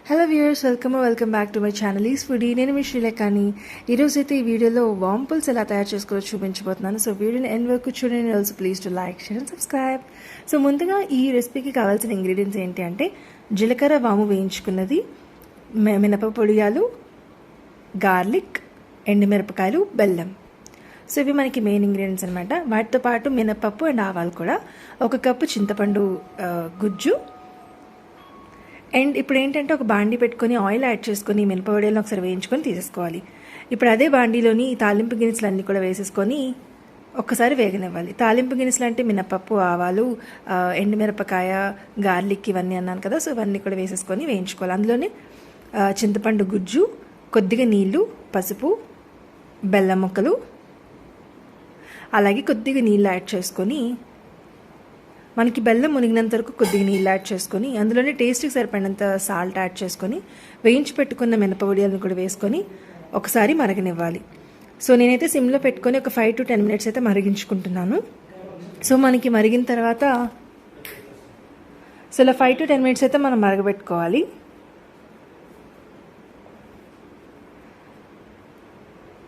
Hello viewers, welcome back to my channel EaseFoodie. నేను మీ శ్రీలేఖని. ఈరోజు అయితే ఈ వీడియోలో వామ్ పుల్స్ ఎలా తయారు చేసుకోవాలో చూపించబోతున్నాను. సో వీడియోని ఎండ్ వరకు చూడండి. Also please to like, share and subscribe. So ముందుగా ఈ రెసిపీకి కావాల్సిన ఇంగ్రీడియంట్స్ ఏంటి అంటే జీలకర్ర, వాము వేయించుకున్నది, మినప పొడియాలు, గార్లిక్, ఎండుమిరపకాయలు, బెల్లం. సో ఇవి మనకి మెయిన్ ఇంగ్రీడియంట్స్ అనమాట. వాటితో పాటు మినపప్పు అండ్ ఆవాలు కూడా, 1 కప్పు చింతపండు గుజ్జు. అండ్ ఇప్పుడు ఏంటంటే ఒక బాండీ పెట్టుకొని ఆయిల్ యాడ్ చేసుకొని మినపవడియాలను ఒకసారి వేయించుకొని తీసేసుకోవాలి. ఇప్పుడు అదే బాండీలోని ఈ తాలింపు గిన్నెలు అన్నీ కూడా వేసేసుకొని ఒక్కసారి వేగనివ్వాలి. తాలింపు గిన్నెలు అంటే మినపప్పు, ఆవాలు, ఎండుమిరపకాయ, గార్లిక్ ఇవన్నీ అన్నాను కదా. సో ఇవన్నీ కూడా వేసేసుకొని వేయించుకోవాలి. అందులోనే చింతపండు గుజ్జు, కొద్దిగా నీళ్లు, పసుపు, బెల్లం ముక్కలు, అలాగే కొద్దిగా నీళ్ళు యాడ్ చేసుకొని, మనకి బెల్లం మునిగినంత వరకు కొద్దిగా నీళ్ళు యాడ్ చేసుకొని, అందులోనే టేస్ట్కి సరిపడినంత సాల్ట్ యాడ్ చేసుకొని, వేయించి పెట్టుకున్న మినపవడియాలను కూడా వేసుకొని ఒకసారి మరగనివ్వాలి. సో నేనైతే సిమ్లో పెట్టుకొని ఒక 5 to 10 minutes అయితే మరిగించుకుంటున్నాను. సో మనకి మరిగిన తర్వాత ఇలా 5 to 10 minutes అయితే మనం మరగబెట్టుకోవాలి.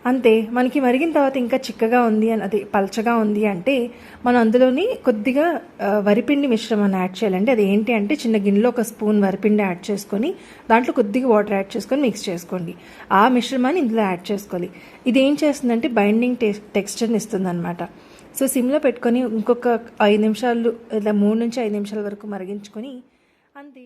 అంతే. మనకి మరిగిన తర్వాత ఇంకా చిక్కగా ఉంది అని, అది పల్చగా ఉంది అంటే మనం అందులోని కొద్దిగా వరిపిండి మిశ్రమాన్ని యాడ్ చేయాలండి. అది ఏంటి అంటే చిన్న గిన్నెలో 1 స్పూన్ వరిపిండి యాడ్ చేసుకొని దాంట్లో కొద్దిగా వాటర్ యాడ్ చేసుకొని మిక్స్ చేసుకోండి. ఆ మిశ్రమాన్ని ఇందులో యాడ్ చేసుకోవాలి. ఇది ఏం చేస్తుందంటే బైండింగ్ టెక్స్చర్ని ఇస్తుంది అనమాట. సో సిమ్లో పెట్టుకొని ఇంకొక 5 నిమిషాలు, ఇలా 3 నుంచి 5 నిమిషాల వరకు మరిగించుకొని అంతే.